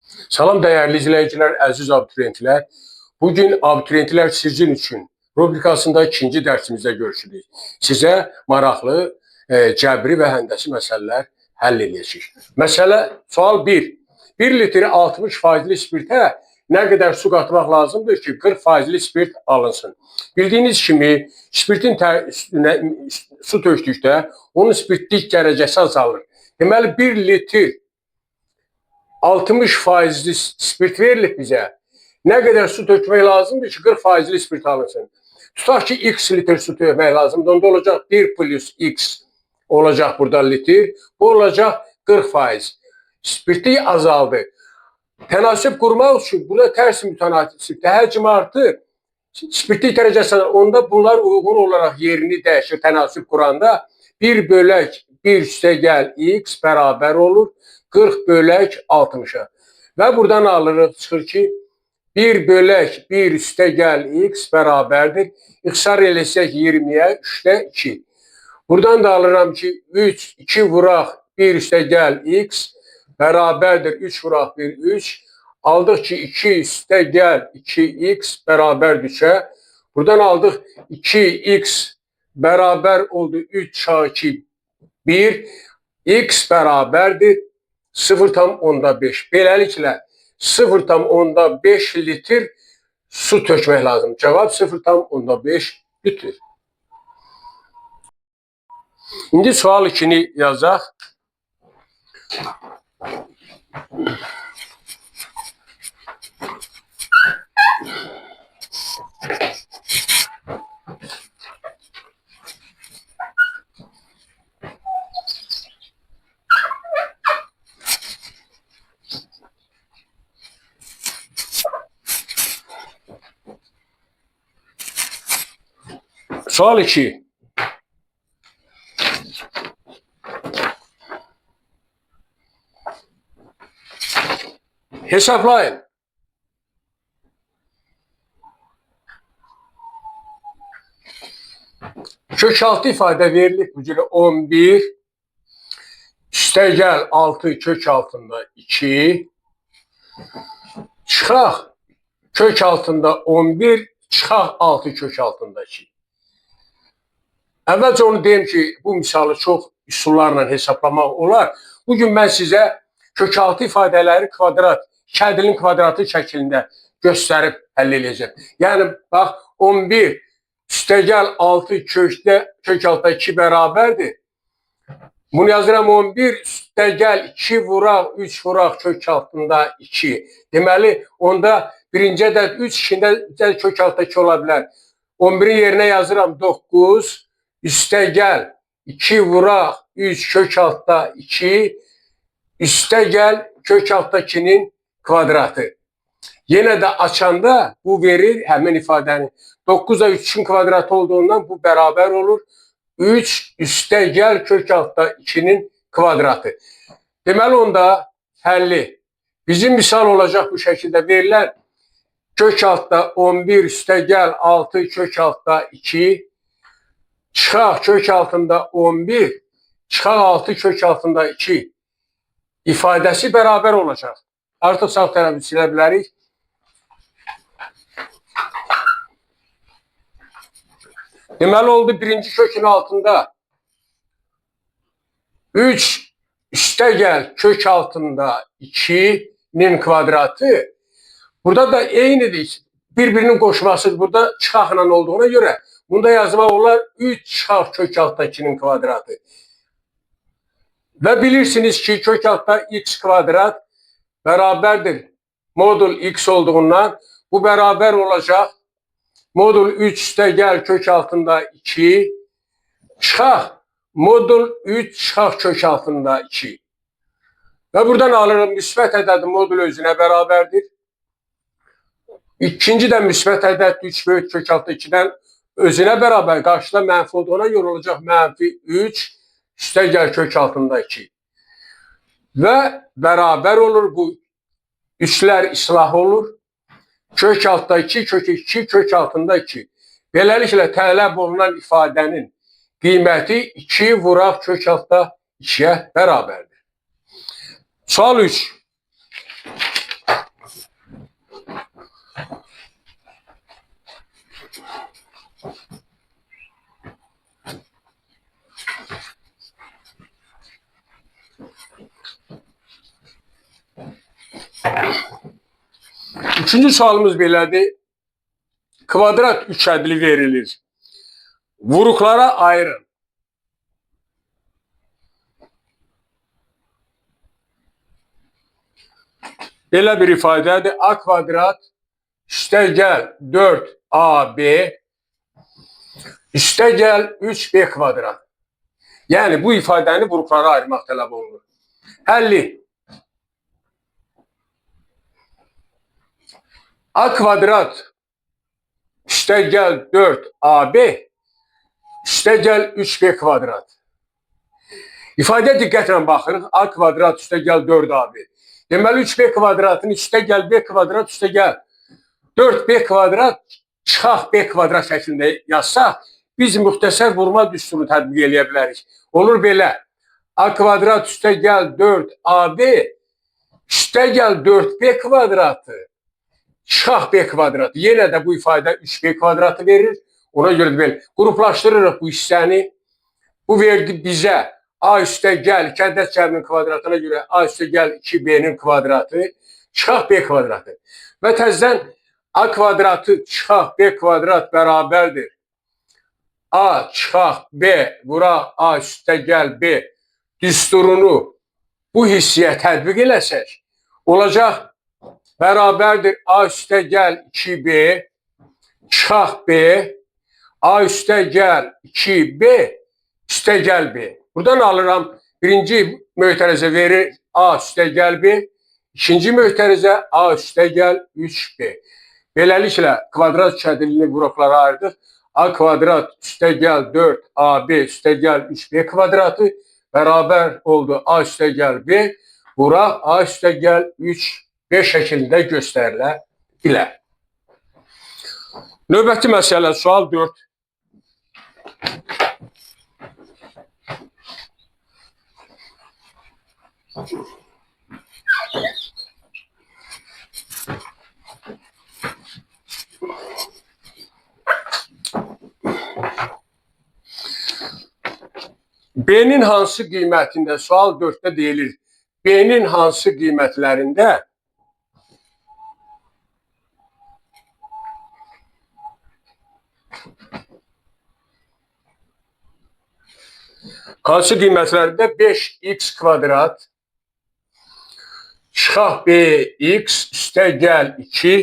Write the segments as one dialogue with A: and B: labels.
A: Salam dəyərli izləyicilər, əziz abituriyentlər. Bugün abituriyentlər sizin üçün rubrikasında ikinci dərsimizdə görüşürük. Sizə maraqlı, cəbri və həndəsi məsələlər həll edəcəyik. Sual 1. 1 litr 60 faizli spirtə nə qədər su qatmaq lazımdır ki, 40 faizli spirt alınsın? Bildiyiniz kimi, spirtin üstünə su tökdükdə onun spirtlik dərəcəsi azalır. Deməli, 1 litr 60 faizli spirt verilib bizə. Nə qədər su tökmək lazımdır ki, 40 faizli spirt alınsın? Tutaq ki, x litr su tökmək lazımdır. Onda olacaq 1 plus x olacaq burada litr. Bu olacaq 40 faiz. Spirtlik azaldı. Tənasüb qurmaq üçün buna tərs mütənasibdir. Həcm artır. Spirtlik dərəcəsi onda bunlar uyğun olaraq yerini dəyişir tənasüb quranda. 1 bölək 1 üstəgəl x bərabər olur 40 bölək 60'a. Və buradan alırıq, çıxır ki, 1 bölək 1 üstəgəl x bərabərdir. İxtisar eləsək 20'yə 3'də 2. Buradan da alıram ki, 2 vuraq 1 üstəgəl x bərabərdir 3 vuraq 1, 3. Aldıq ki, 2 üstəgəl 2x bərabər 3'ə. Buradan aldıq 2x bərabər oldu 3 çarpı 2, 1. X bərabərdir 0,5. Beləliklə 0,5 litr su tökmək lazım. Cavab 0,5 litr. İndi sual 2'ni yazaq. Sual 2. Hesaplayın. Kökaltı ifadə verilib bu cürə 11 üstəgəl 6 kök altında 2 çıxaq kök altında 11 çıxaq 6 kök altında 2. Əvvəlcə onu deyim ki, bu misalı çox üsullarla hesaplamaq olar. Bugün mən sizə kökaltı ifadələri kvadrat, kədilin kvadratı şəklində göstərib həll edəcəm. Yəni, bax, 11 üstəgəl 6 kök altında 2 bərabərdir. Bunu yazıram 11 üstəgəl 2 vuraq 3 vuraq kök altında 2. Deməli, onda birinci ədəd 3, ikinci ədəd kök altında 2 ola bilər. 11'in yerinə yazıram 9 üstəgəl 2 vuraq 3 kök altında 2 üstəgəl kök altında 2'nin kvadratı. Yenə də açanda bu verir həmin ifadəni. 9 da 3'ün kvadratı olduğundan bu bərabər olur. 3 üstəgəl kök altında 2'nin kvadratı. Deməli onda həlli. Bizim misal olacaq bu şəkildə verilən kök altında 11 üstəgəl 6 kök altında 2 çıxaq kök altında 11 çıxaq 6 kök altında 2 ifadəsi bərabər olacaq. Artıq sağ tərəfi silə bilərik. Deməli oldu birinci kökün altında 3 üstəgəl kök altında 2'nin kvadratı. Burada da eynidir. Bir-birinin qoşmasıdır. Burada çıxaqla olduğuna görə bunda yazmaq olar 3 çıxaq kök altında 2'nin kvadratı. Və bilirsiniz ki, kök altında x kvadrat bərabərdir modul x olduğundan bu bərabər olacaq. Modul 3 üstəgəl kök altında 2 çıxaq modul 3 çıxaq kök altında 2. Və buradan alırım müsbət ədədi modul özünə bərabərdir. İkinci də müsbət ədəd 3 böyük kök altında 2'dən özünə bərabər, qarşıda mənfi olduğuna görə olacaq mənfi 3 üstəgəl kök altında 2. Və bərabər olur bu üçlər islah olur. Kök altında 2, kök 2, kök altında 2. Beləliklə tələb olunan ifadənin qiyməti 2 vuraq kök altında 2'yə bərabərdir. Sual 3. Üçüncü sualımız belədir. Kvadrat üçədli verilir. Vuruqlara ayırın. Belə bir ifadədir. A kvadrat üstəgəl 4AB üstəgəl 3B kvadrat. Yəni bu ifadəni vuruqlara ayırmaq tələb olunur. Həlli. A kvadrat üstəgəl 4AB üstəgəl 3B kvadrat. İfadə diqqətlə baxırıq. A kvadrat üstəgəl 4AB. Deməli 3B kvadratın üstəgəl B kvadrat üstəgəl 4B kvadrat çıxaq B kvadrat şəklində yazsaq, biz müxtəsər vurma düsturunu tətbiq edə bilərik. Olur belə. A kvadrat üstəgəl 4AB üstəgəl 4B kvadratı çıxaq B kvadratı. Yenə də bu ifadə 3B kvadratı verir. Ona görə də belə qruplaşdırırıq bu hissəni. Bu verdi bizə A üstəgəl 2 ədəd cəbrin kvadratına görə A üstəgəl 2B-nin kvadratı çıxaq B kvadratı. Və təzədən A kvadratı çıxaq B kvadrat bərabərdir. A çıxaq B vuraq A üstəgəl B düsturunu bu hissiyə tətbiq eləsək, olacaq bərabərdir A üstəgəl 2B çıxaq B A üstəgəl 2B üstəgəl B. Buradan alıram birinci mötərizə verir A üstəgəl B, ikinci mötərizə A üstəgəl 3B. Beləliklə kvadrat üçədilini vuruqlara ayırdıq. A kvadrat üstəgəl 4AB üstəgəl 3B kvadratı bərabər oldu A üstəgəl B vuraq A üstəgəl 3B şəklində göstərilə bilər. Növbəti məsələ sual 4. B-nin hansı qiymətində, sual 4-də deyilir, B-nin hansı qiymətlərində hansı qiymətlərində 5x kvadrat çıxaq bx üstəgəl 2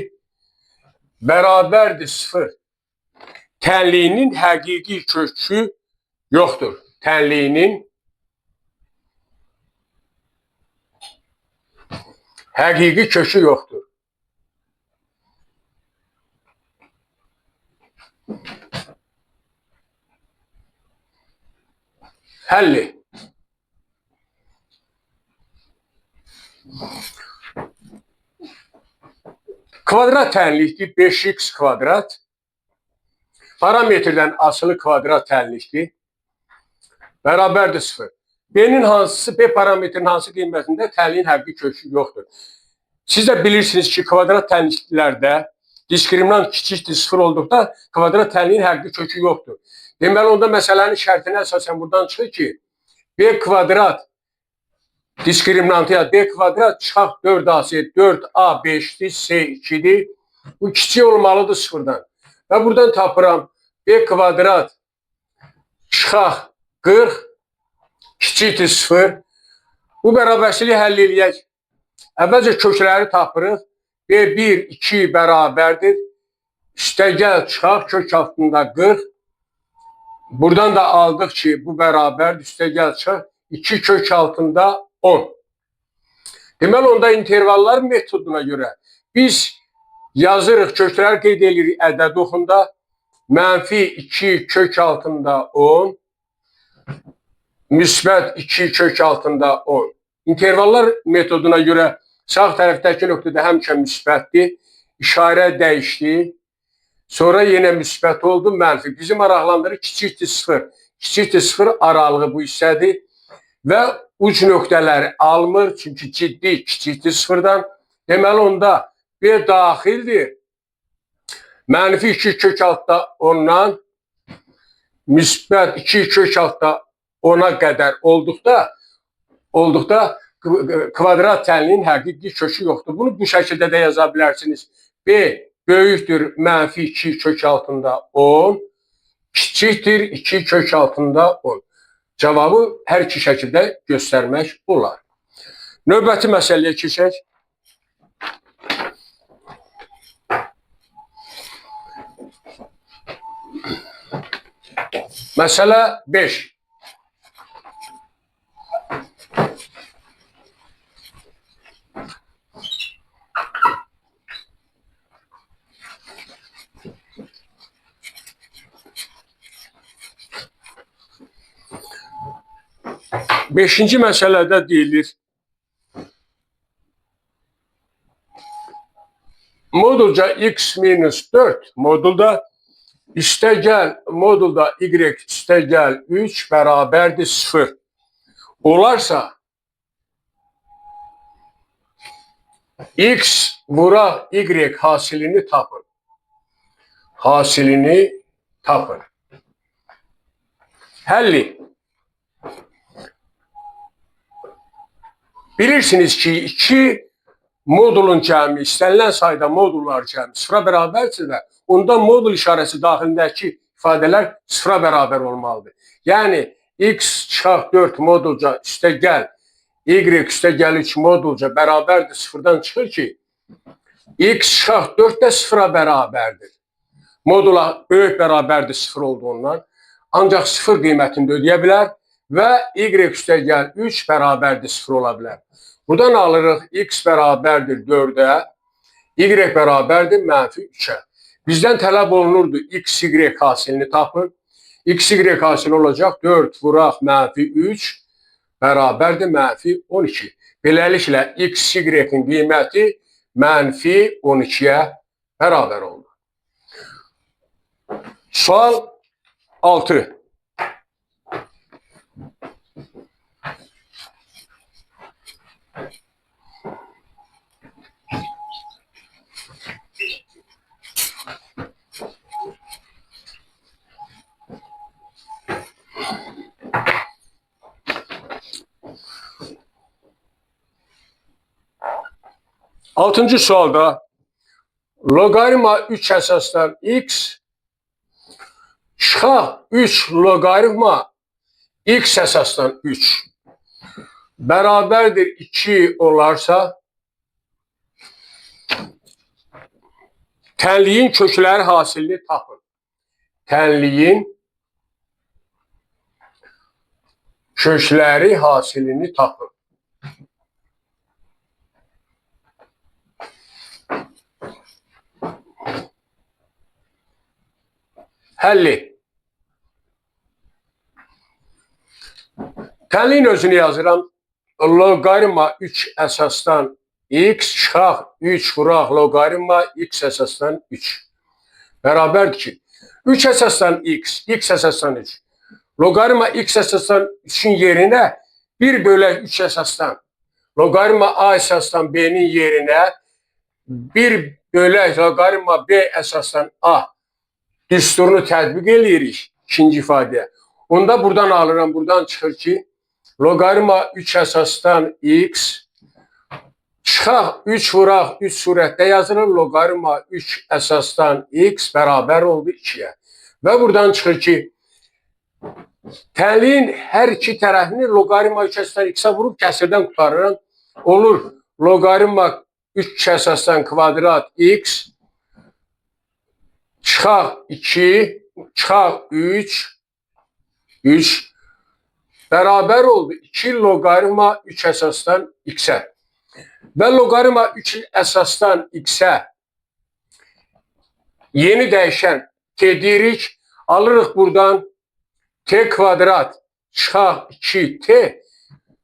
A: bərabərdir 0. Tənliyinin həqiqi kökü yoxdur. Tənliyinin həqiqi kökü yoxdur. Həlli. Kvadrat tənlikdir 5x kvadrat. Parametrdən asılı kvadrat tənlikdir. Bərabərdir 0. B-nin hansısı, B parametrinin hansı qiymətində tənliyin həqiqi kökü yoxdur. Siz də bilirsiniz ki, kvadrat tənliklərdə diskriminant kiçikdir 0 olduqda kvadrat tənliyin həqiqi kökü yoxdur. Deməli, onda məsələnin şərtinə əsasən buradan çıxır ki, B kvadrat diskriminantı ya B kvadrat çıxaq 4AC, 4A5'dir, C2'dir. Bu kiçik olmalıdır 0'dan. Və buradan tapıram B kvadrat çıxaq 40 kiçikdir 0. Bu bərabərsizliyi həll edək. Əvvəlcə kökləri tapırıq. B1, 2 bərabərdir. Üstəgəl çıxaq kök altında 40. Buradan da aldıq ki, bu bərabərdir. Üstəgəl çıxaq 2 kök altında 10. Deməli, onda intervallar metoduna görə biz yazırıq, kökləri qeyd edirik ədəd oxunda. Mənfi 2 kök altında 10. Müsbət 2 kök altında 10. İntervallar metoduna görə sağ tərəfdəki nöqtədə həmişə müsbətdir. İşarə dəyişdi. Sonra yenə müsbət oldu, mənfi. Bizim maraqlandırır kiçikdir 0. Kiçikdir 0 aralığı bu hissədir. Və uc nöqtələri almır. Çünki ciddi kiçikdir 0-dan. Deməli, onda B daxildir. Mənfi 2 kök altda 10-dan müsbət 2 kök altda 10'a qədər olduqda kvadrat tənliyin həqiqi kökü yoxdur. Bunu bu şəkildə də yaza bilərsiniz. B böyükdür mənfi 2 kök altında 10, kiçikdir 2 kök altında 10. Cavabı hər iki şəkildə göstərmək olar. Növbəti məsələyə keçək. Məsələ 5. Beşinci məsələdə deyilir, modulca x minus 4 modulda üstəgəl modulda y üstəgəl 3 bərabərdir 0 olarsa x vuraq y hasilini tapın. Hasilini tapın. Həlli. Bilirsiniz ki, iki modulun cəmi, istənilən sayda modullar cəmi sıfıra bərabərsə də, onda modul işarəsi daxilindəki ifadələr sıfıra bərabər olmalıdır. Yəni, x çıxaq 4 modulca üstəgəl, y üstəgəl 3 modulca bərabərdir sıfırdan çıxır ki, x çıxaq 4 də sıfıra bərabərdir. Modula böyük bərabərdir sıfır olduğundan, ancaq sıfır qiymətini də ödəyə bilər və y üstəgəl 3 bərabərdir sıfır ola bilər. Buradan alırıq x bərabərdir 4-ə, y bərabərdir mənfi 3-ə. Bizdən tələb olunurdu x, y hasilini tapın. X, y hasili olacaq 4 vuraq mənfi 3 bərabərdir mənfi 12. Beləliklə x, y-in qiyməti mənfi 12-yə bərabər oldu. Sual 6. Altıncı sualda loqaritma 3 əsasdan x çıxaq 3 loqaritma x əsasdan 3 bərabərdir 2 olarsa tənliyin kökləri hasilini tapın. Tənliyin kökləri hasilini tapın. Həlli. Tənliyin özünü yazıram. Loqaritma 3 əsasdan x çıxaq 3 vuraq loqaritma x əsasdan 3. Bərabərdir ki, 3 əsasdan x, x əsasdan 3. Loqaritma x əsasdan 3-ün yerinə 1 bölək 3 əsasdan. Loqaritma a əsasdan b-nin yerinə 1 bölək loqaritma b əsasdan a düsturunu tətbiq edirik ikinci ifadəyə. Onda buradan alıram, buradan çıxır ki, loqaritma 3 əsasdan x çıxaq 3 vuraq 3 surətdə yazılır. Loqaritma 3 əsasdan x bərabər oldu 2-yə. Və buradan çıxır ki, tənliyin hər iki tərəfini loqaritma 3 əsasdan x-ə vurub kəsirdən qutarıram. Olur loqaritma 3 əsasdan kvadrat x çıxaq 2, çıxaq 3 bərabər oldu 2 loqaritma 3 əsasdan x-ə. Və loqaritma 3 əsasdan x-ə yeni dəyişən t deyirik. Alırıq buradan t kvadrat çıxaq 2t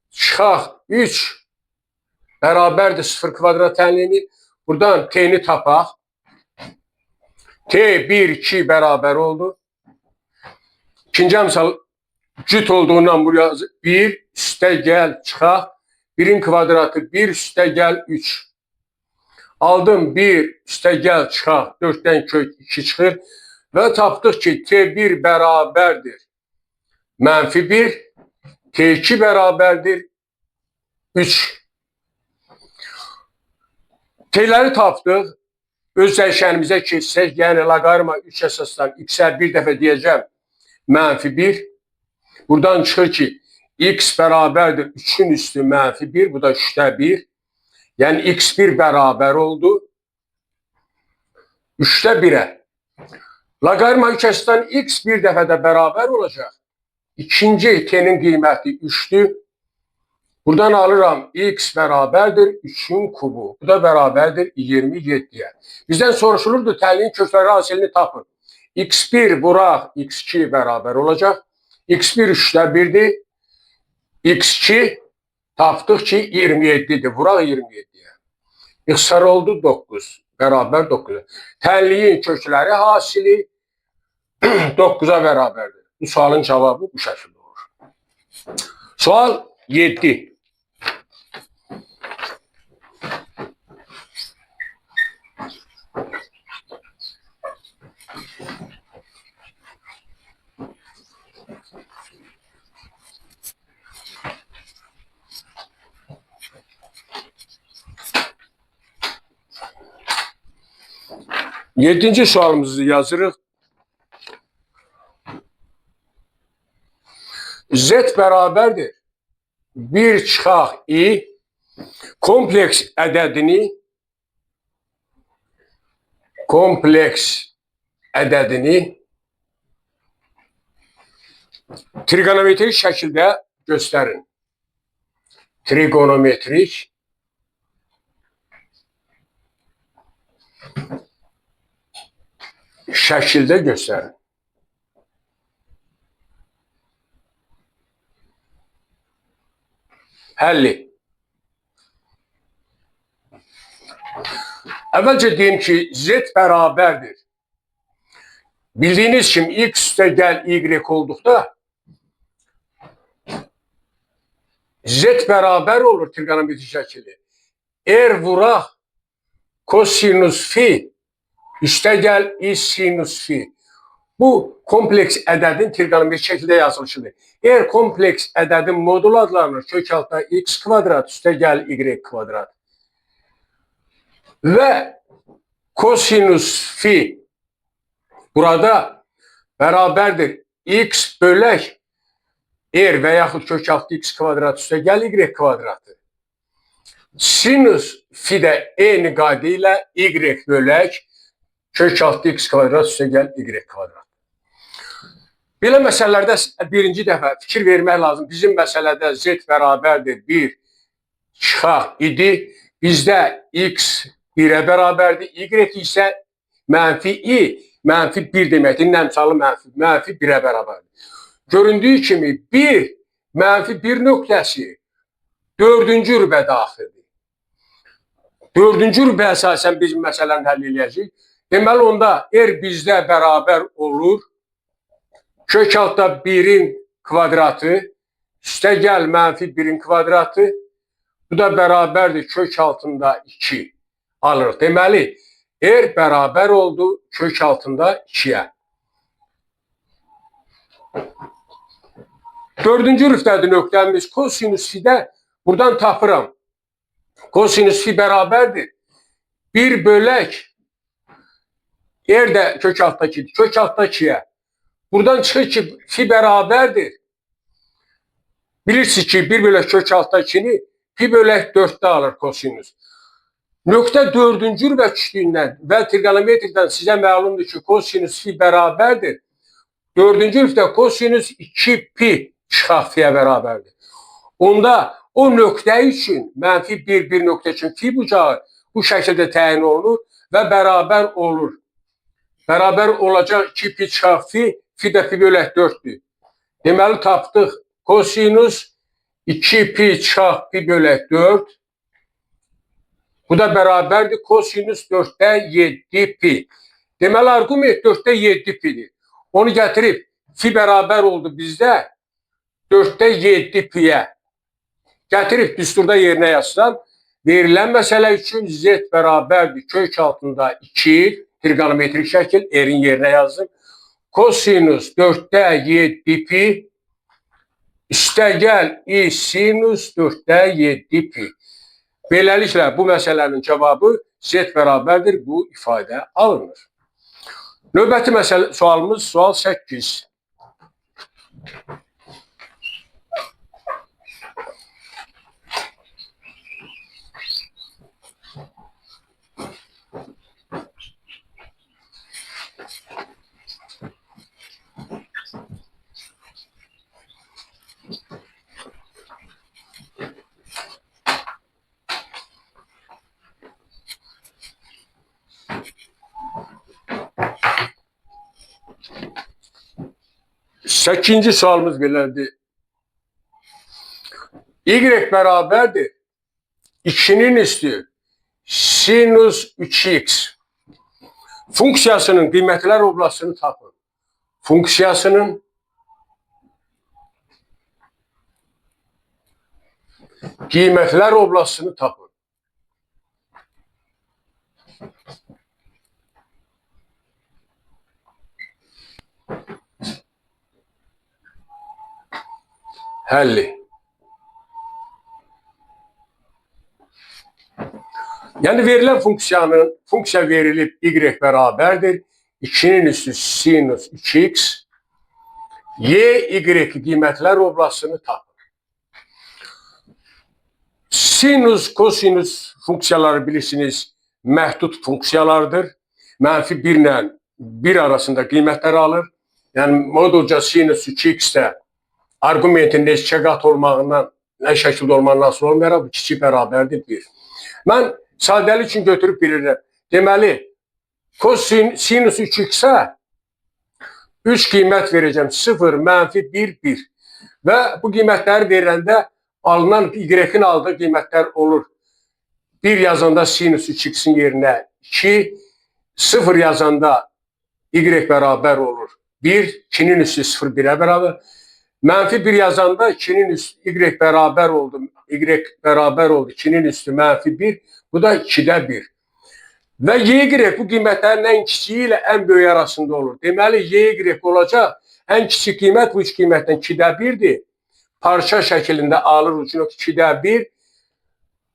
A: çıxaq 3 bərabərdir 0 kvadrat tənliyini. Buradan t-ni tapaq. T 1, 2 bərabər oldu. İkinci əmsal cüt olduğundan buraya 1 üstəgəl çıxaq. 1-in kvadratı 1 üstəgəl 3. Aldım 1 üstəgəl çıxaq. 4-dən kök 2 çıxır. Və tapdıq ki, T1 bərabərdir mənfi 1. T2 bərabərdir 3. T'ləri tapdıq. Öz dəyişənimizə keçsək, yəni loqaritma 3 əsasdan x-ə bir dəfə deyəcəm -1. Buradan çıxır ki, x bərabərdir 3-ün üstü -1. Bu da 3'də 1. Yəni x1 bərabər oldu 3'də 1'ə. Loqaritma 3 əsasdan x bir dəfə də bərabər olacaq. İkinci t'nin qiyməti 3'dür. Buradan alıram x bərabərdir 3'ün kubu. Bu da bərabərdir 27'yə. Bizdən soruşulurdu təlinin kökləri hasilini tapın. x1 vuraq x2 bərabər olacaq. x1 3'də 1'dir. x2 tapdıq ki 27'dir. Vuraq 27'yə. İxtisar oldu 9. Bərabər 9'a. Tənliyin kökləri hasili 9'a bərabərdir. Bu sualın cavabı bu şəkildə olur. Sual 7. Yedinci sualımızı yazırıq. Z bərabərdir 1 çıxaq i kompleks ədədini trigonometrik şəkildə göstərin. Trigonometrik şəkildə göstərin. Həlli. Əvvəlcə deyim ki, z bərabərdir. Bildiyiniz kimi x üstə gəl y olduqda z bərabər olur trigonometrik şəkildə. R vuraq kosinus fi üstə gəl i sinus fi. Bu kompleks ədədin trigonometrik şəkildə yazılışıdır. R kompleks ədədin modulu adlanır. Kök altda x kvadrat üstə gəl y kvadrat. Və kosinus fi burada bərabərdir x bölək r və yaxud kök altda x kvadrat üstə gəl y kvadratı. Sinus fi də eyni qayda ilə y bölək kök altda x kvadrat üstə gəl y kvadrat. Belə məsələlərdə birinci dəfə fikir vermək lazım. Bizim məsələdə z bərabərdir 1 çıxaq idi. Bizdə x 1'ə bərabərdir. Y isə mənfi i, mənfi 1 deməkdir. Nəmsalı mənfi 1'ə bərabərdir. Göründüyü kimi 1, mənfi 1 nöqtəsi 4-cü rübə daxildir. 4-cü rübə əsasən biz məsələni həll edəcəyik. Deməli onda r bizdə bərabər olur. Kök altda 1'in kvadratı üstə gəl mənfi 1'in kvadratı. Bu da bərabərdir kök altında 2 alırıq. Deməli, r bərabər oldu kök altında 2'yə. 4-cü rübdədir nöqtəmiz kosinus fidə. Buradan tapıram. Kosinus fi bərabərdir 1 bölək r də kök altda 2'dir. Kök altda 2'yə. Buradan çıxır ki, fi bərabərdir. Bilirsiniz ki, 1 bölək kök altda 2'ni pi bölək 4'də alır kosinus. Nöqtə 4-cü rübə küçlüyündən və trigonometrikdən sizə məlumdur ki, kosinus fi bərabərdir. 4-cü rübdə kosinus 2 pi çıxaq fiyə bərabərdir. Onda o nöqtə üçün mənfi 1 nöqtə üçün fi bucağı bu şəkildə təyin olunur və bərabər olur. Bərabər olacaq 2 pi çıxaq fi də pi bölək 4'dür. Deməli tapdıq kosinus 2 pi çıxaq pi bölək 4. Bu da bərabərdir kosinus 4'də 7 pi. Deməli arqument 4'də 7 pidir. Onu gətirib fi bərabər oldu bizdə 4'də 7 piyə. Gətirib düsturda yerinə yazsam, verilən məsələ üçün z bərabərdir kök altında 2 trigonometrik şəkil r-in yerinə yazdım. Kosinus 4'də 7 pi üstəgəl i sinus 4-də 7 pi. Beləliklə, bu məsələnin cavabı z bərabərdir bu ifadə alınır. Növbəti sualımız sual 8. Sekizinci sualımız belədir. Y bərabərdir 2'nin üstü sinus 3x. Funksiyasının qiymətlər oblasını tapın. Funksiyasının qiymətlər oblasını tapın. Həlli. Yəni verilən funksiya verilib y bərabərdir 2'nin üstü sinus 3x. Y qiymətlər oblasını tapın. Sinus, kosinus funksiyaları bilirsiniz məhdud funksiyalardır. Mənfi 1 ilə 1 arasında qiymətlər alır. Yəni modulca sinus 3x-də argumentin neçə qat olmağından, nə şəkildə olmağından asılı olmayaraq, bu kiçik bərabərdir 1. Mən sadəlik üçün götürüb bilirəm. Deməli, sinus 3x-ə 3 qiymət verəcəm. 0, mənfi 1, 1. Və bu qiymətləri veriləndə alınan y-in aldığı qiymətlər olur. 1 yazanda sinus 3x-in yerinə 2, 0 yazanda y bərabər olur 1, 2'nin üstü 0, 1'ə bərabər. Mənfi 1 yazanda 2'nin üstü y bərabər oldu. Y bərabər oldu 2'nin üstü mənfi 1. Bu da 2'də 1. Və y bu qiymətlərin ən kiçiyi ilə ən böyük arasında olur. Deməli, y olacaq. Ən kiçik qiymət bu 3 qiymətdən 2'də 1'dir. Parça şəklində alır ucu nöqtə 2'də 1.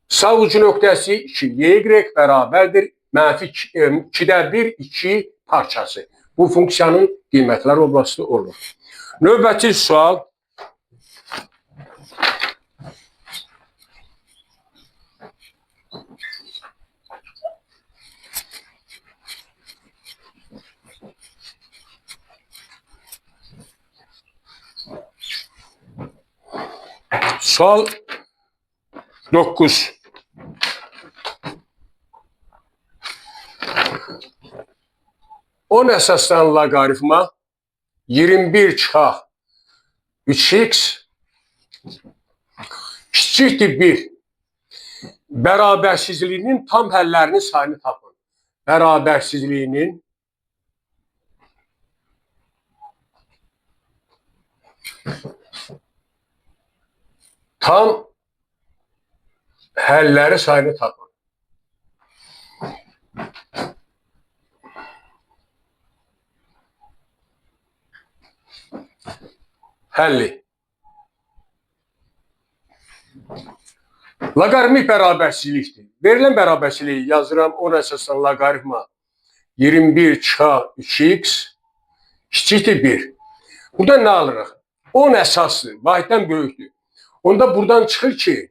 A: Sağ ucu nöqtəsi 2. Y bərabərdir. Mənfi 2'də 1, 2 parçası. Bu funksiyanın qiymətlər oblasti olur. Növbəti sual. Sual 9. On əsaslanan loqaritma 21 çıxaq 3x kiçikdir 1. Bərabərsizliyinin tam həllərinin sayını tapın. Bərabərsizliyinin tam həlləri sayını tapın. Həlli. Loqaritmik bərabərsizlikdir. Verilən bərabərsizliyi yazıram. Ona əsaslanan loqaritma 21 çıxaq 3x kiçikdir 1. Burada nə alırıq? 10 əsasdır. Vahiddən böyükdür. Onda buradan çıxır ki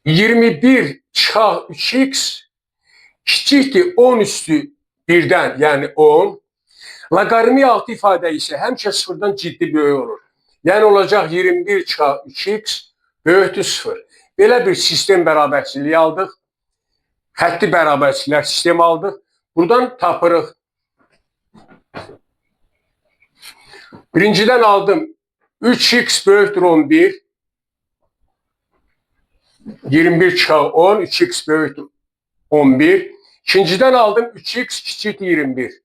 A: 21 çıxaq 3x kiçikdir 10 üstü 1'dən, yəni 10. Loqaritmik altı ifadə isə həmişə 0-dan ciddi böyük olur. Yəni olacaq 21 çıxaq 3x böyükdür 0. Belə bir sistem bərabərsizliyi aldıq. Xətti bərabərsizliklər sistemi aldıq. Buradan tapırıq. Birincidən aldım 3x böyükdür 11. 21 çıxaq 10, 3x böyükdür 11. İkincidən aldım 3x kiçikdir 21.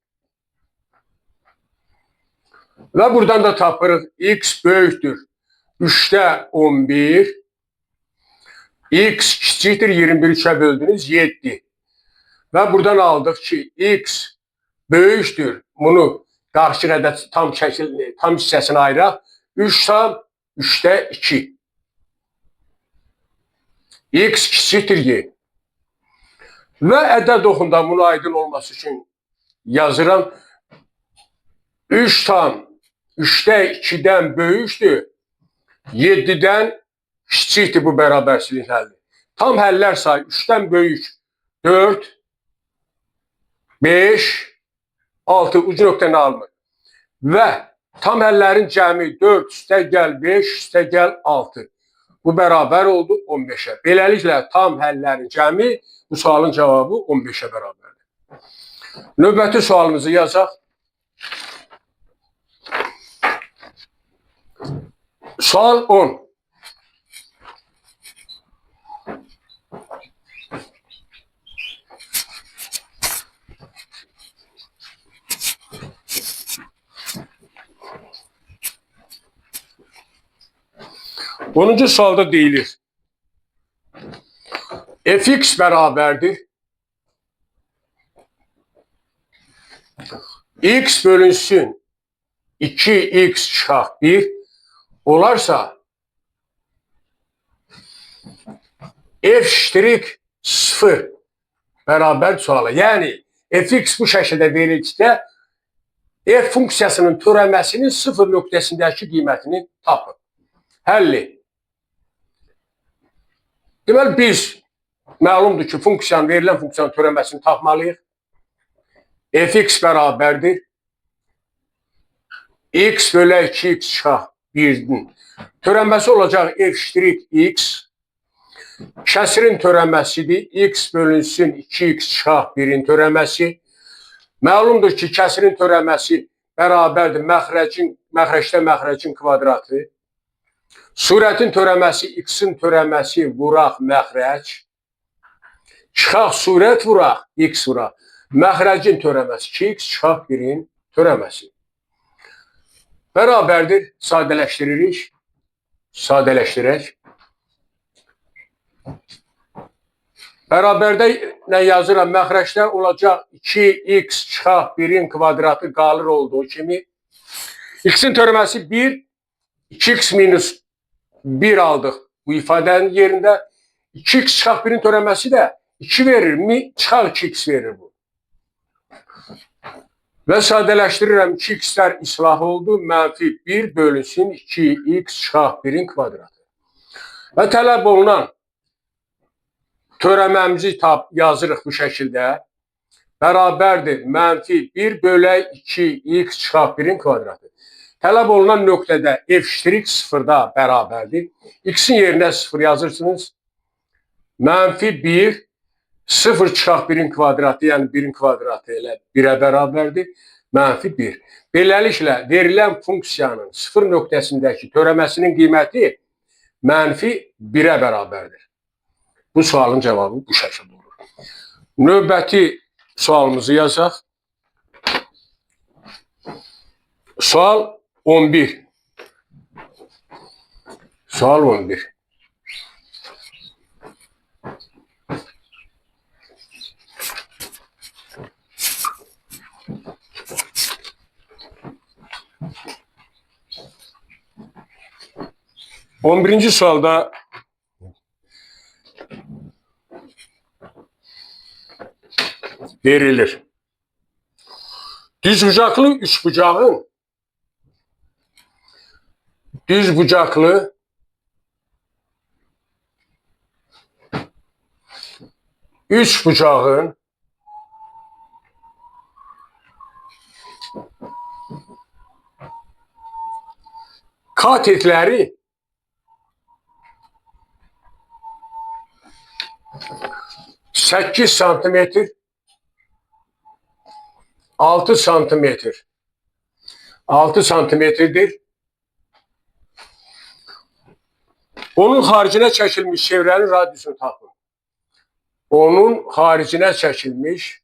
A: Və buradan da tapırıq x böyükdür 3'də 11. X kiçikdir 21 3'ə böldünüz 7. Və buradan aldıq ki x böyükdür. Bunu qarşı ədəd tam hissəsini ayıraq. 3 tam 3'te 2. X kiçikdir Y. Və ədəd oxunda bunu aydın olması üçün yazıram. 3 tam 3'te 2'den böyükdür. 7'den kiçikdir bu bərabərsizlik həlli. Tam həllər sayı 3'ten böyük 4, 5, 6 ucu nöqtəni almır. Və tam həllərin cəmi 4 üstə gəl 5 üstə gəl 6. Bu bərabər oldu 15'e. Beləliklə tam həllərin cəmi bu sualın cavabı 15'e bərabərdir. Növbəti sualımızı yazaq. Sual 10. Onuncu sualda deyilir. Fx bərabərdir. X bölünsün 2x çıxaq 1 olarsa f' 0 bərabər suala. Yəni fx bu şəkildə verilirsə f funksiyasının törəməsinin 0 nöqtəsindəki qiymətini tapın. Həlli. Deməli biz məlumdur ki, verilən funksiyanın törəməsini tapmalıyıq. Fx bərabərdir. X bölü 2x çıxaq 1'din törəməsi olacaq f'(x). Kəsirin törəməsidir. X bölünsün 2x çıxaq 1'in törəməsi. Məlumdur ki, kəsirin törəməsi bərabərdir məxrəcdə məxrəcin kvadratı. Surətin törəməsi x-in törəməsi vuraq məxrəc. Çıxaq surət vuraq x vuraq. Məxrəcin törəməsi 2x çıxaq 1'in törəməsi. Bərabərdir, sadələşdiririk. Sadələşdirək. Bərabərdə nə yazıram? Məxrəcdə olacaq 2x çıxaq 1'in kvadratı qalır olduğu kimi. X-in törəməsi 1, 2x minus 1 aldıq bu ifadənin yerində. 2x çıxaq 1'in törəməsi də 2 verir. Çıxaq 2x verir bu. Və sadələşdirirəm. 2x'lər islah oldu. Mənfi 1 bölünsün 2x çıxaq 1'in kvadratı. Və tələb olunan törəməmizi yazırıq bu şəkildə. Bərabərdir. Mənfi 1 bölü 2x çıxaq 1'in kvadratı. Tələb olunan nöqtədə f' 0'da bərabərdir. X-in yerinə 0 yazırsınız. Mənfi 1, 0 çıxaq 1'in kvadratı, yəni 1'in kvadratı elə 1'ə bərabərdir. Mənfi 1. Beləliklə, verilən funksiyanın 0 nöqtəsindəki törəməsinin qiyməti mənfi 1'ə bərabərdir. Bu sualın cavabı bu şəkildə olur. Növbəti sualımızı yazaq. Sual 11. Sual 11. On birinci sualda verilir. Düzbucaqlı üçbucağın katetləri 8 santimetr, 6 santimetr, 6 santimetrdir. Onun xaricinə çəkilmiş çevrənin radiusunu tapın. Onun xaricinə çəkilmiş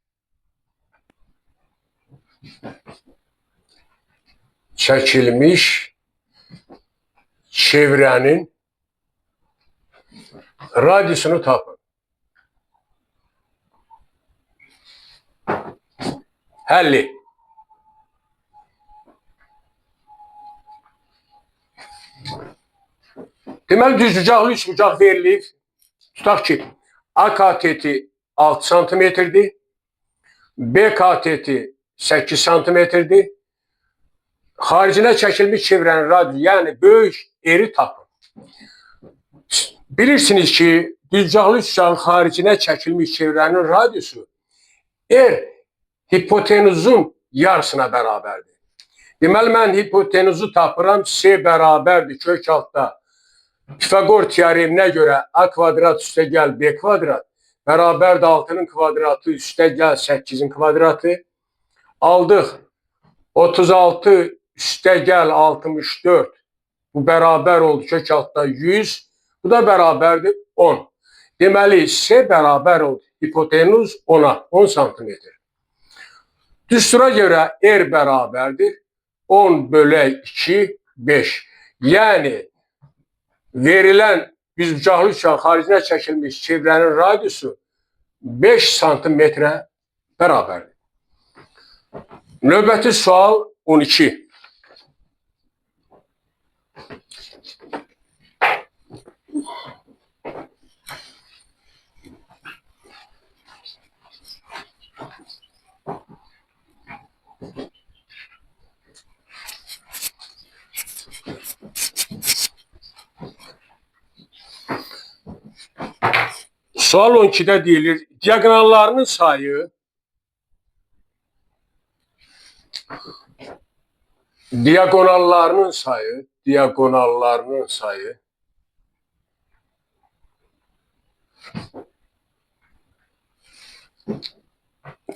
A: çevrənin radiusunu tapın. Həlli. Deməli, düzbucaqlı üçbucaq verilir. Tutaq ki, A kateti 6 santimetrdir, B kateti 8 santimetrdir. Xaricinə çəkilmiş çevrənin radiusu, yəni böyük eri tapın. Bilirsiniz ki, düzbucaqlı üçbucağın xaricinə çəkilmiş çevrənin radiusu hipotenuzun yarısına bərabərdir. Deməli, mən hipotenuzu tapıram, C bərabərdir kök altda. Pifagor teoreminə görə A kvadrat üstə gəl B kvadrat bərabərdir 6-nın kvadratı üstə gəl 8-in kvadratı. Aldıq 36 üstə gəl 64. Bu bərabər oldu kök altda 100. Bu da bərabərdir 10. Deməli, C bərabər oldu. Hipotenuz 10'a, 10 santimetr. Düstura görə R bərabərdir 10 bölü 2, 5. Yəni, verilən düzbucaqlı üçbucağın xaricinə çəkilmiş çevrənin radiusu 5 santimetrə bərabərdir. Növbəti sual 12. Sual 12'də deyilir, diagonallarının sayı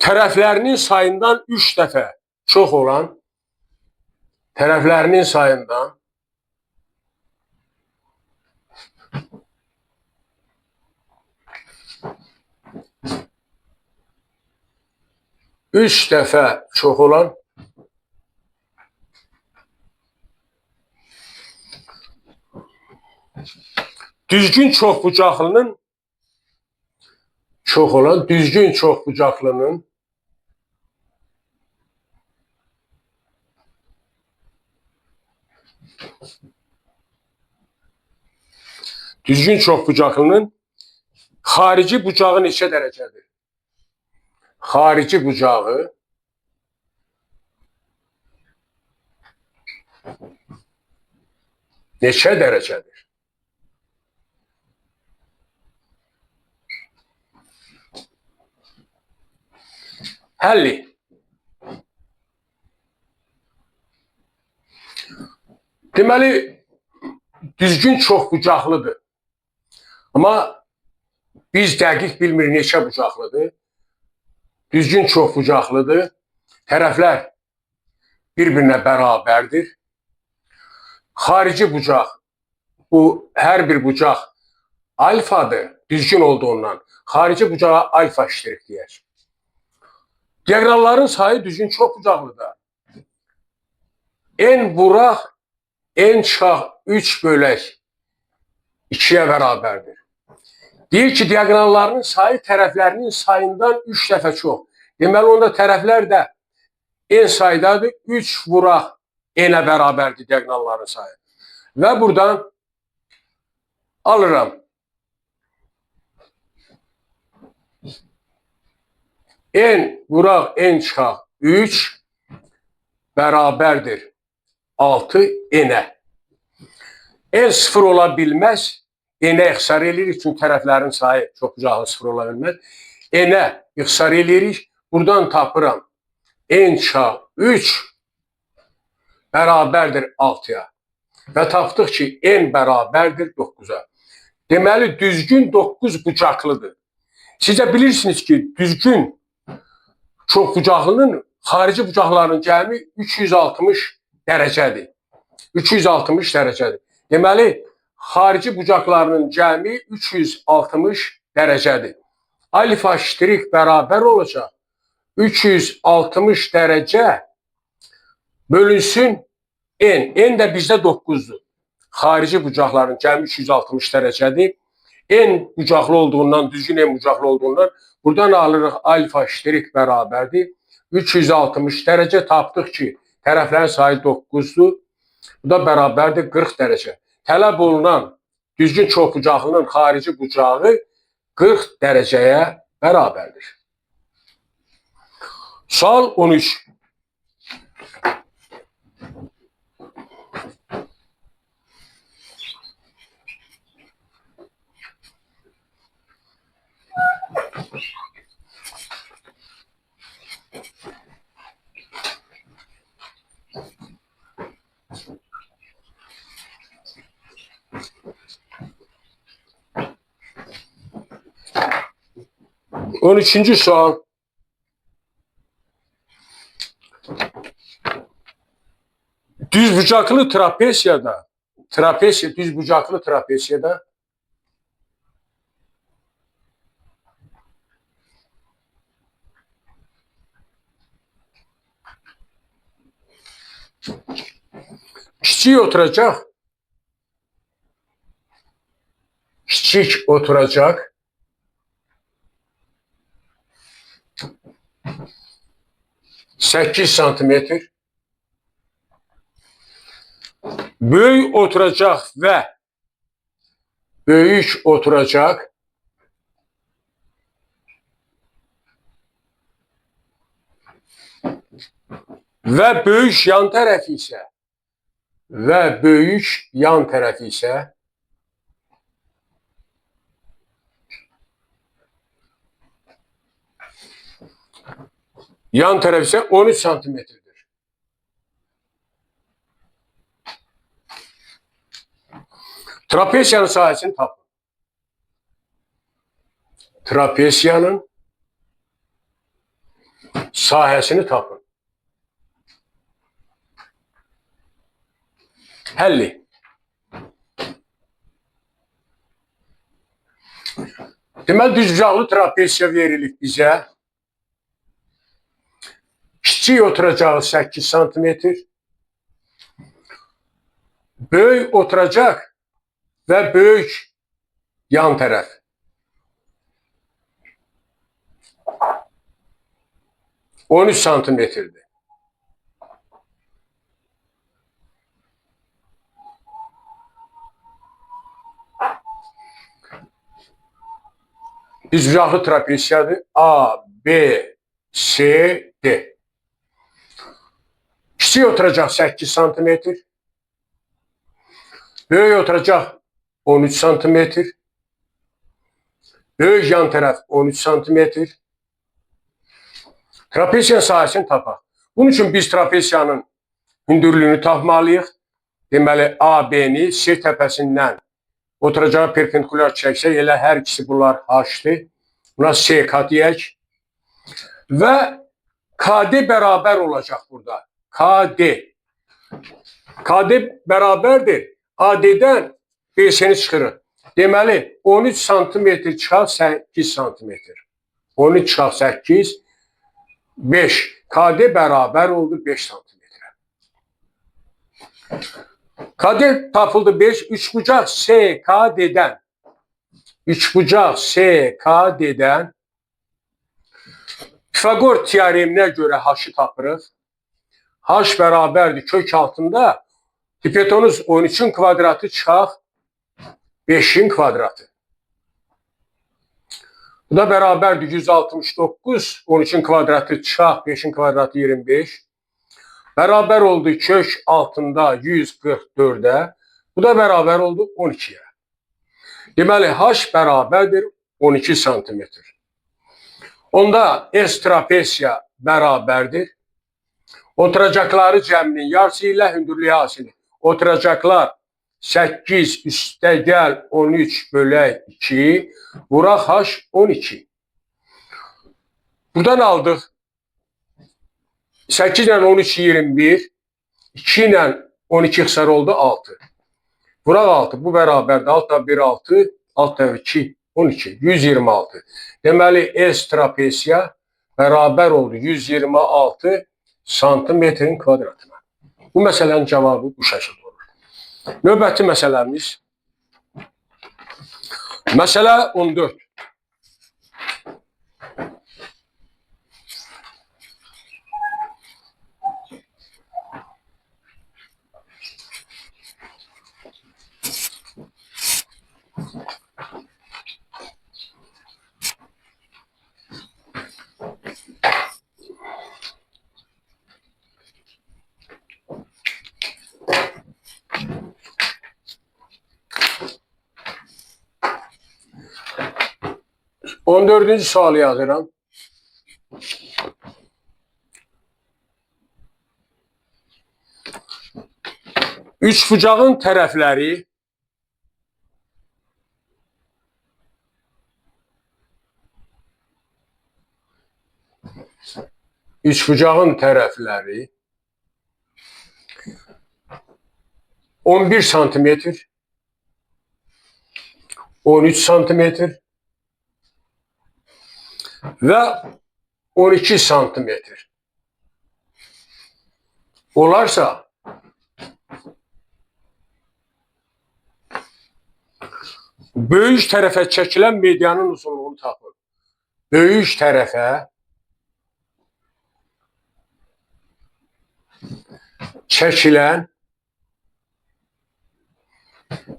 A: tərəflərinin sayından 3 dəfə çox olan tərəflərinin sayından 3 dəfə çox olan düzgün çoxbucaqlının xarici bucağı neçə dərəcədir? Xarici bucağı neçə dərəcədir? Həlli. Deməli, düzgün çoxbucaqlıdır. Amma biz dəqiq bilmirik neçə bucaqlıdır. Düzgün çoxbucaqlıdır. Tərəflər bir-birinə bərabərdir. Xarici bucaq, bu hər bir bucaq alfadır, düzgün olduğundan. Xarici bucağa alfa iştirik deyək. Diagonalların sayı düzgün çoxbucaqlıdır. En vuraq, en çıxaq 3 bölək 2'ye bərabərdir. Deyir ki, diagonallarının sayı tərəflərinin sayından 3 dəfə çox. Deməli, onda tərəflər də en saydadır. 3 vuraq n'ə bərabərdir diagonalların sayı. Və buradan alıram. N vuraq n çıxaq 3 bərabərdir 6 n'ə. N sıfır ola bilməz. N'ə ixtisar edirik, çünki tərəflərin sayı çoxbucaqlı sıfır ola bilməz. N'ə ixtisar edirik. Buradan tapıram. N çıxaq 3 bərabərdir 6'ya. Və tapdıq ki, n bərabərdir 9'a. Deməli, düzgün 9 bucaqlıdır. Siz də bilirsiniz ki, düzgün çoxbucaqlının xarici bucaqlarının cəmi 360 dərəcədir. 360 dərəcədir. Deməli, xarici bucaqlarının cəmi 360 dərəcədir. Alfa iştirik bərabər olacaq. 360 dərəcə bölünsün n. N də bizdə 9'dur. Xarici bucaqların cəmi 360 dərəcədir. N bucaqlı olduğundan, düzgün n bucaqlı olduğundan buradan alırıq alfa iştirik bərabərdir. 360 dərəcə tapdıq ki, tərəflərin sayı 9'dur. Bu da bərabərdir 40 dərəcə. Tələb olunan düzgün çoxbucaqlının xarici bucağı 40 dərəcəyə bərabərdir. Sual 13. On üçüncü sual. Düzbucaqlı trapesiyada, düzbucaqlı trapesiyada kiçik oturacaq 8 santimetr, böyük oturacaq və böyük oturacaq və böyük yan tərəfi isə yan tərəf isə 13 santimetrdir. Trapesiyanın sahəsini tapın. Trapesiyanın sahəsini tapın. Həlli. Deməli, düzbucaqlı trapesiya verilib bizə. Kiçik oturacağı 8 santimetr, böyük oturacaq və böyük yan tərəf. On üç santimetrdir. Düzbucaqlı trapesiyadır. A, B, C, D. Kiçik oturacaq 8 santimetr, böyük oturacaq 13 santimetr, böyük yan tərəf 13 santimetr. Trapesiyanın sahəsini tapaq. Bunun üçün biz trapesiyanın hündürlüyünü tapmalıyıq. Deməli, AB-ni C təpəsindən oturacağı perpendikular çəksək, elə hər ikisi bunlar H-dir. Buna CK deyək. Və KD bərabər olacaq burada. KD. KD bərabərdir. AD-dən BC-ni çıxırıq. Deməli, 13 santimetr çıxaq 8 santimetr. 13 çıxaq 8, 5. KD bərabər oldu 5 santimetrə. KD tapıldı 5. Üçbucaq SKD-dən. Pifagor teoreminə görə H-ı tapırıq. H bərabərdir kök altında hipotenuz 13-ün kvadratı çıxaq 5-in kvadratı. Bu da bərabərdir 169, 13-ün kvadratı çıxaq 5-in kvadratı 25. Bərabər oldu kök altında 144-ə. Bu da bərabər oldu 12-yə. Deməli, H bərabərdir 12 santimetr. Onda S trapesiya bərabərdir. Oturacaqları cəminin yarısı ilə hündürlüyü hasili. Oturacaqlar 8 üstəgəl 13 bölək 2. Vuraq H 12. Buradan aldıq. 8 ilə 13 21. 2 ilə 12 xısar oldu 6. Vuraq 6. Bu bərabərdir. Alt da 1 6. Alt da 2 12. 126. Deməli S trapesiya bərabər oldu 126 santimetrin kvadratına. Bu məsələnin cavabı bu şəkildə olur. Növbəti məsələmiz. Məsələ 14. 14-cü sualı yazıram. Üçbucağın tərəfləri üçbucağın tərəfləri 11 santimetr, 13 santimetr və 12 santimetr olarsa, böyük tərəfə çəkilən medianın uzunluğunu tapın. Böyük tərəfə çəkilən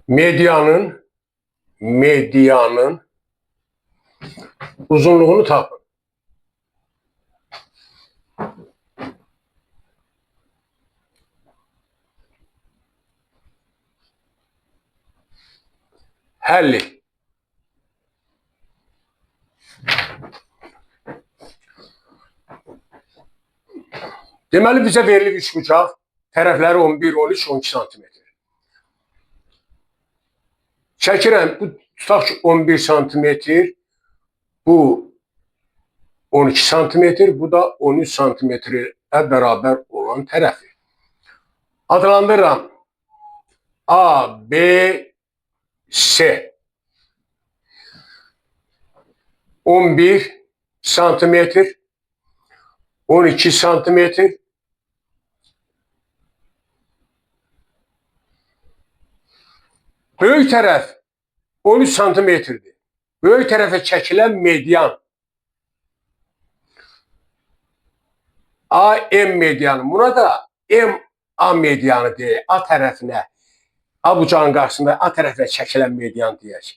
A: medianın uzunluğunu tapın. Həlli. Deməli, bizə verilib üçbucaq, tərəfləri 11, 13, 12 santimetr. Çəkirəm, bu tutaq ki 11 santimetr, bu 12 santimetr, bu da 13 santimetrə bərabər olan tərəfi. Adlandırıram. A, B, C. 11 santimetr, 12 santimetr, böyük tərəf 13 santimetrdir. Böyük tərəfə çəkilən median AM medianı. Buna da MA medianı deyək. A tərəfinə, A bucağın qarşısında A tərəfə çəkilən median deyək.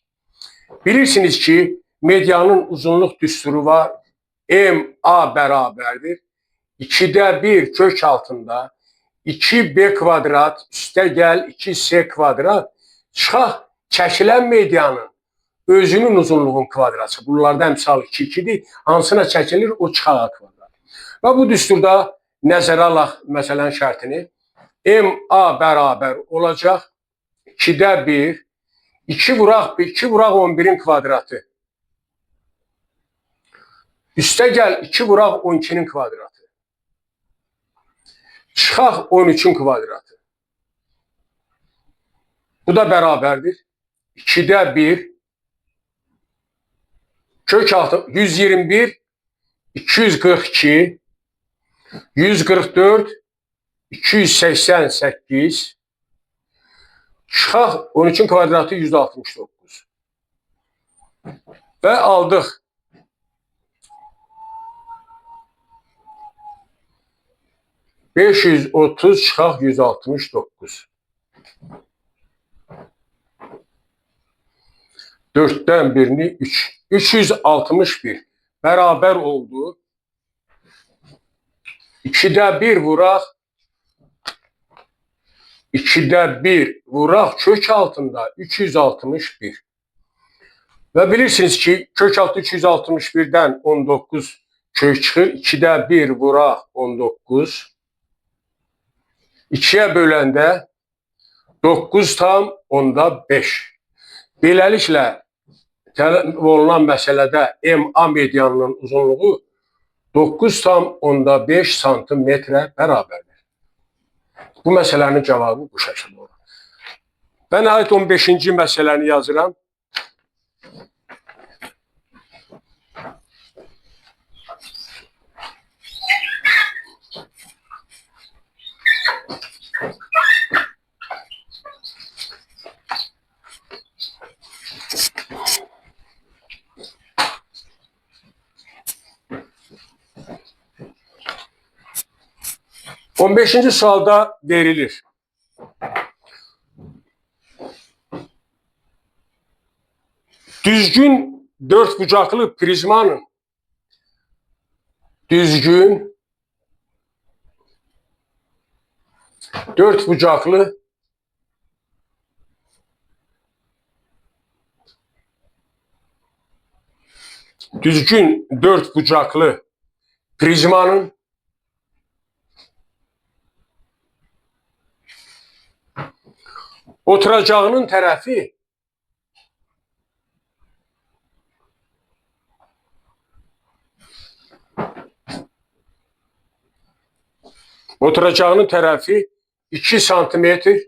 A: Bilirsiniz ki, medianın uzunluq düsturu var. MA bərabərdir. 2'də 1 kök altında 2B kvadrat üstə gəl 2C kvadrat çıxaq çəkilən medianın özünün uzunluğun kvadratı. Bunlarda əmsal 2-2'dir. Hansına çəkilir? O çıxaq kvadrat. Və bu düsturda nəzərə alaq məsələn şərtini. MA bərabər olacaq 2'də 1 2 vuraq 11'in kvadratı. Üstə gəl 2 vuraq 12'nin kvadratı. Çıxaq 13'ün kvadratı. Bu da bərabərdir. 2'də 1 kök altı 121 242 144 288 çıxaq 13'ün kvadratı 169. Və aldıq. ...530 çıxaq 169. 4'dən birini 3. 361 bərabər oldu. 2'də 1 vuraq. 2'də 1 vuraq kök altında 361. Və bilirsiniz ki, kök altı 361'dən 19 kök çıxır. 2'də 1 vuraq 19. 2'yə böləndə 9,5. Beləliklə, tələb olunan məsələdə MA medianının uzunluğu 9,5 santimetrə bərabərdir. Bu məsələnin cavabı bu şəkildə olur. Və nəhayət 15-ci məsələni yazıram. On beşinci sualda verilir. Düzgün dörtbucaqlı prizmanın dörtbucaqlı düzgün dört bucaklı prizmanın oturacağının tərəfi oturacağının tərəfi 2 santimetr,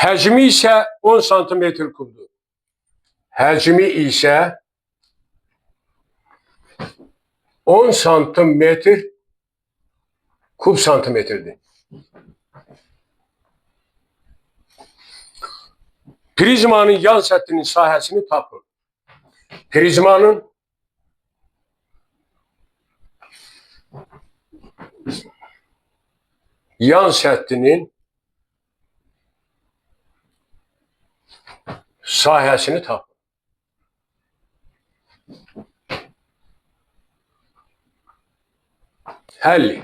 A: həcmi isə 10 santimetr kubdur. Həcmi isə 10 santimetr kub santimetrdir. Prizmanın yan səthinin sahəsini tapın. Prizmanın yan səthinin sahəsini tapın. Həlli.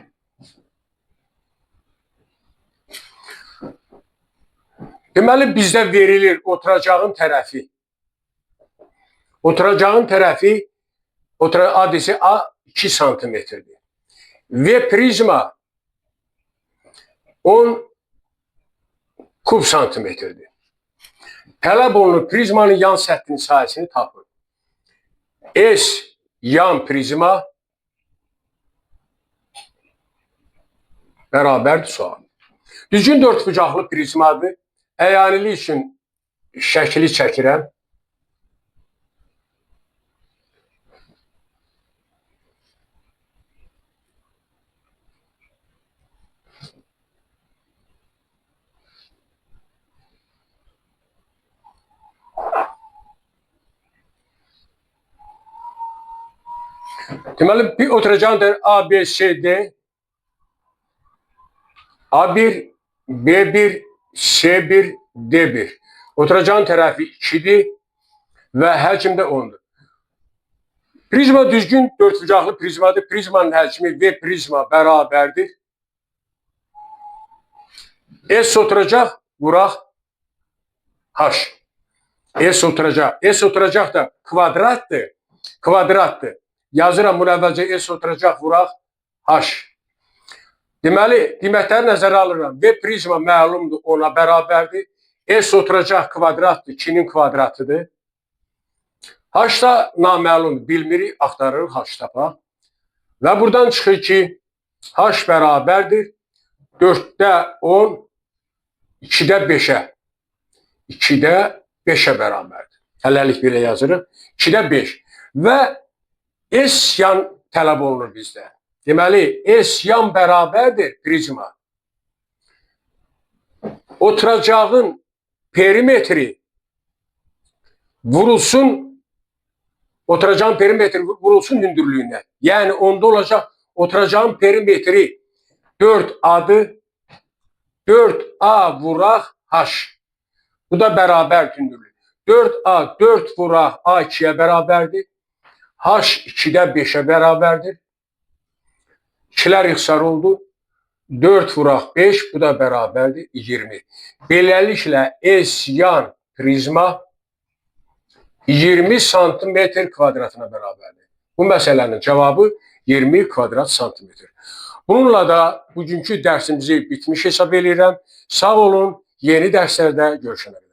A: Deməli, bizdə verilir oturacağın tərəfi. Oturacağın tərəfi adresi A 2 santimetrdir. Ve prizma 10 kub santimetrdir. Tələb olunur prizmanın yan səthinin sahəsini tapın. S yan prizma bərabərdir sual. Düzgün dört bucaqlı prizmadır. Əyanilik üçün şəkili çəkirəm. Deməli, bir oturacağın da A, B, C, D. A1, B1, C1, D1. Oturacağın tərəfi 2'dir və həcm də 10'dur. Prizma düzgün dörtbucaqlı prizmadır. Prizmanın həcmi V prizma bərabərdir. S oturacaq, vuraq H. S oturacaq. S oturacaq da kvadratdır. Kvadratdır. Yazıram bunu əvvəlcə S oturacaq, vuraq H. Deməli, qiymətləri nəzərə alıram. V prizma məlumdur, ona bərabərdir. S oturacaq kvadratdır, 2'nin kvadratıdır. H da naməlumdur, bilmirik, axtarırıq, H tapaq. Və buradan çıxır ki, H bərabərdir. 4'də 10, 2'də 5'ə. 2'də 5'ə bərabərdir. Hələlik belə yazırıq. 2'də 5. Və S yan tələb olunur bizdə. Deməli, S yan bərabərdir prizma. Oturacağın perimetri vurulsun, oturacağın perimetri vurulsun hündürlüğüne. Yəni, onda olacaq oturacağın perimetri 4A'dır. 4A vuraq H. Bu da bərabər hündürlük. 4A 4 vuraq A 2'yə bərabərdir. H 2'də 5'ə bərabərdir. 2'lər ixtisar oldu. 4 vuraq 5, bu da bərabərdir 20. Beləliklə S yan prizma 20 santimetr kvadratına bərabərdir. Bu məsələnin cavabı 20 kvadrat santimetr. Bununla da bugünkü dərsimizi bitmiş hesab edirəm. Sağ olun, yeni dərslərdə görüşənə qədər.